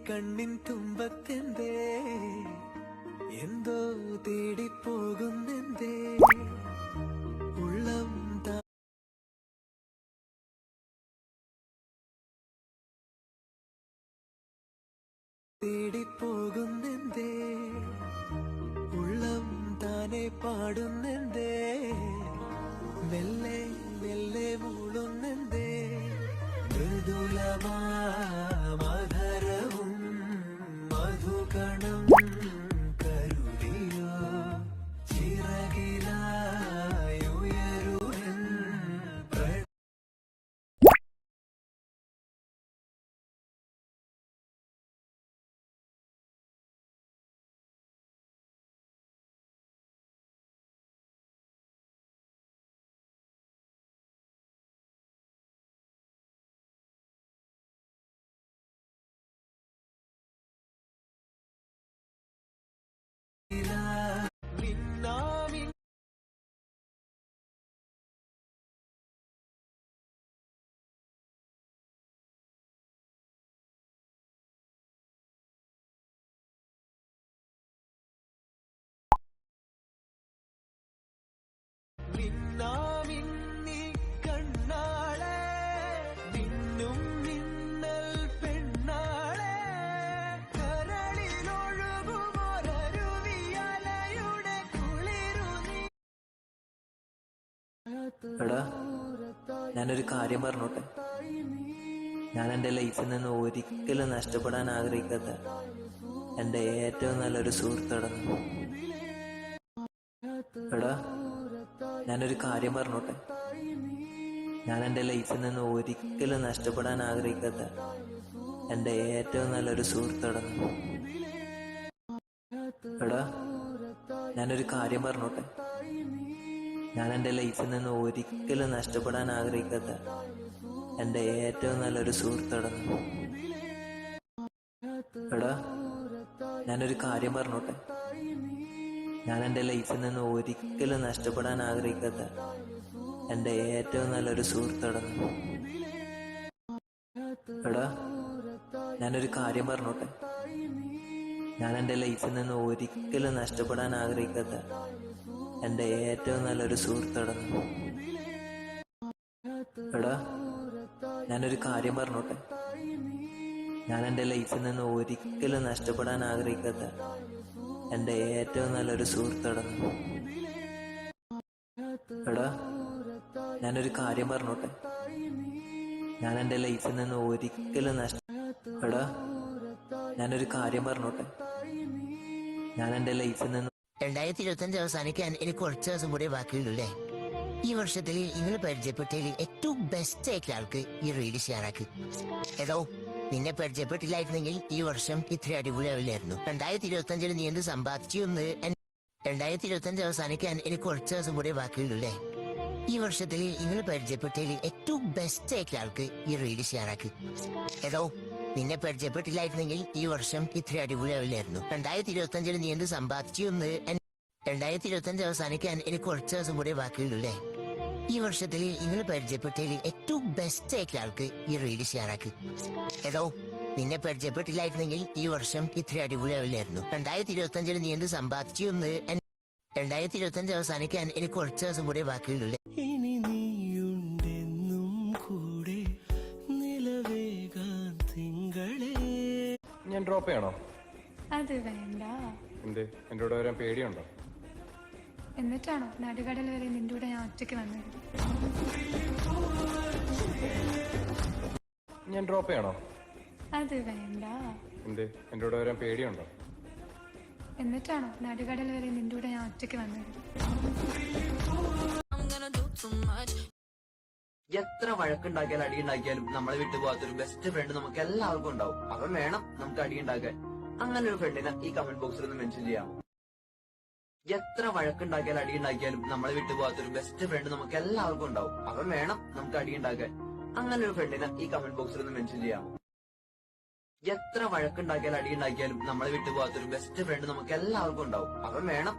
കണ്ണിൻ തുമ്പത്തെന്തേ എന്തോ തേടിപ്പോകുന്നെന്തേ ഉള്ളം തേടിപ്പോകുന്നെന്തേ ഉള്ളം താനെ പാടുന്നെന്തേ മെല്ലെ മെല്ലെ മൂളുന്നെന്തേ മൃദുലമാ മധുരവും മധുകണം കരുതിയോ ചിറകിലായുയരുവൻ നിന്നാമിൻ നിന്നാമിന്നി കണ്ണാളെ നിന്നും മിന്നൽ പെണ്ണാളെ കരളിലൊഴുകുമൊരരുവിയലയുടെ കുളിരു നീ. എടാ, ഞാനൊരു കാര്യം പറഞ്ഞോട്ടെ. ഞാൻ എൻ്റെ ലൈഫിൽ നിന്ന് ഒരിക്കലും നഷ്ടപ്പെടാൻ ആഗ്രഹിക്കാത്ത എൻ്റെ ഏറ്റവും നല്ലൊരു സുഹൃത്തടന്നു. എടാ, ഞാനൊരു കാര്യം പറഞ്ഞോട്ടെ. ഞാൻ എൻ്റെ ലൈഫിൽ നിന്ന് ഒരിക്കലും നഷ്ടപ്പെടാൻ ആഗ്രഹിക്കാത്ത എൻ്റെ ഏറ്റവും നല്ലൊരു സുഹൃത്തടന്നു. എടാ, ഞാനൊരു കാര്യം പറഞ്ഞോട്ടെ. ഞാൻ എൻ്റെ ലൈഫിൽ നിന്ന് ഒരിക്കലും നഷ്ടപ്പെടാൻ ആഗ്രഹിക്കാത്ത എൻ്റെ ഏറ്റവും നല്ലൊരു സുഹൃത്തടന്നു. എടാ, ഞാനൊരു കാര്യം പറഞ്ഞോട്ടെ. ഞാൻ എൻ്റെ ലൈഫിൽ നിന്ന് ഒരിക്കലും നഷ്ടപ്പെടാൻ ആഗ്രഹിക്കാത്ത എൻ്റെ ഏറ്റവും നല്ലൊരു സുഹൃത്തടന്നു. എടാ, ഞാനൊരു കാര്യം പറഞ്ഞോട്ടെ. ഞാൻ എൻ്റെ ലൈഫിൽ നിന്ന് ഒരിക്കലും നഷ്ടപ്പെടാൻ ആഗ്രഹിക്കാത്ത എൻ്റെ ഏറ്റവും നല്ലൊരു സുഹൃത്തടന്നു. എടാ, ഞാനൊരു കാര്യം പറഞ്ഞോട്ടെ. ഞാൻ എൻ്റെ ലൈഫിൽ നിന്ന് ഒരിക്കലും നഷ്ടപ്പെടാൻ ആഗ്രഹിക്കാത്ത എൻ്റെ ഏറ്റവും നല്ലൊരു സുഹൃത്തടന്നു. എടാ, ഞാനൊരു കാര്യം പറഞ്ഞോട്ടെ. ഞാൻ എൻ്റെ ലൈഫിൽ നിന്ന് ഒരിക്കലും എടാ, ഞാനൊരു കാര്യം പറഞ്ഞോട്ടെ. ഞാൻ എൻ്റെ ലൈഫിൽ നിന്ന് 2025 അവസാനിക്കാൻ എനിക്ക് കുറച്ച് ദിവസം കൂടെ ബാക്കിയുള്ളൂല്ലേ. ഈ വർഷത്തിൽ നിങ്ങൾ പരിചയപ്പെട്ടതിൽ ഏറ്റവും ബെസ്റ്റ് ആയിട്ടുള്ള ആൾക്ക് ഈ റീല് ഷെയർ ആക്കി. ഏതോ നിന്നെ പരിചയപ്പെട്ടില്ലായിരുന്നെങ്കിൽ ഈ വർഷം ഇത്ര അടിപൊളിയാവില്ലായിരുന്നു. 2025 നീ എന്ത് സമ്പാദിച്ചു എന്ന് 2025 അവസാനിക്കാൻ എനിക്ക് കുറച്ച് ദിവസം കൂടെ ബാക്കിയുള്ളൂല്ലേ. ഈ വർഷത്തിൽ നിങ്ങൾ പരിചയപ്പെട്ടതിൽ ഏറ്റവും ബെസ്റ്റ് ആയിട്ടുള്ള ആൾക്ക് ഈ റീല് ഷെയർ ആക്കി. ഏതോ നിന്നെ പരിചയപ്പെട്ടില്ലായിരുന്നെങ്കിൽ ഈ വർഷം ഇത്ര അടിപൊളിയാവില്ലായിരുന്നു. 2025 നീ എന്ത് സമ്പാദിച്ചു എന്ന് 2025 അവസാനിക്കാൻ എനിക്ക് കുറച്ച് ദിവസം കൂടെ ബാക്കിയുള്ളൂല്ലേ. ഈ വർഷത്തിൽ നിങ്ങൾ പരിചയപ്പെട്ടതിൽ ഏറ്റവും ബെസ്റ്റ് ആയിട്ടുള്ള ആൾക്ക് ഈ റീല് ഷെയർ ആക്കി. ഏതോ നിന്നെ പരിചയപ്പെട്ടില്ലായിരുന്നെങ്കിൽ ഈ വർഷം ഇത്ര അടിപൊളിയാവില്ലായിരുന്നു. 2025 നീ എന്ത് സമ്പാദിച്ചു എന്ന് 2025 അവസാനിക്കാൻ എനിക്ക് കുറച്ച് ദിവസം കൂടെ ബാക്കിയുള്ളൂല്ലേ. ഇനി നീയുണ്ടെന്നും കൂടെ നിലവേകാൻ തിങ്കളേ. ഞാൻ ഡ്രോപ്പ് ചെയ്യണോ? അത് വേണ്ട. എന്തേ, എൻ്റെ കൂടെ വരാൻ പേടിയുണ്ടോ? എന്നിട്ടാണോ നടുകടൽ വരെ നിന്റെ കൂടെ ഞാൻ ഒറ്റയ്ക്ക് വന്നത്? ഞാൻ ഡ്രോപ്പ് ചെയ്യണോ? അത് വേണ്ട. എന്തേ, എൻ്റെ കൂടെ വരാൻ പേടിയുണ്ടോ? എന്നിട്ടാണോ നടുകടൽ വരെ നിന്റെ കൂടെ ഞാൻ ഒറ്റയ്ക്ക് വന്നത്? എത്ര വഴക്കുണ്ടാക്കിയാലും അടിയുണ്ടാക്കിയാലും നമ്മളെ വിട്ടു പോകാത്തൊരു ബെസ്റ്റ് ഫ്രണ്ട് നമുക്ക് എല്ലാവർക്കും ഉണ്ടാവും. അവൻ വേണം നമുക്ക് അടിയുണ്ടാക്കാൻ. അങ്ങനെ ഒരു ഫ്രണ്ടിനെ ഈ കമന്റ് ബോക്സിൽ ഒന്ന് മെൻഷൻ ചെയ്യാം. എത്ര വഴക്കുണ്ടാക്കിയാലും അടിയുണ്ടാക്കിയാലും നമ്മളെ വിട്ടു പോകാത്തൊരു ബെസ്റ്റ് ഫ്രണ്ട് നമുക്ക് എല്ലാവർക്കും ഉണ്ടാവും. അവൻ വേണം നമുക്ക് അടിയുണ്ടാക്കാൻ. അങ്ങനെ ഒരു ഫ്രണ്ടിനെ ഈ കമന്റ് ബോക്സിൽ ഒന്ന് മെൻഷൻ ചെയ്യാം. എത്ര വഴക്കുണ്ടാക്കിയാലും അടിയുണ്ടാക്കിയാലും നമ്മളെ വിട്ടു പോകാത്തൊരു ബെസ്റ്റ് ഫ്രണ്ട് നമുക്ക് എല്ലാവർക്കും ഉണ്ടാവും. അവൻ വേണം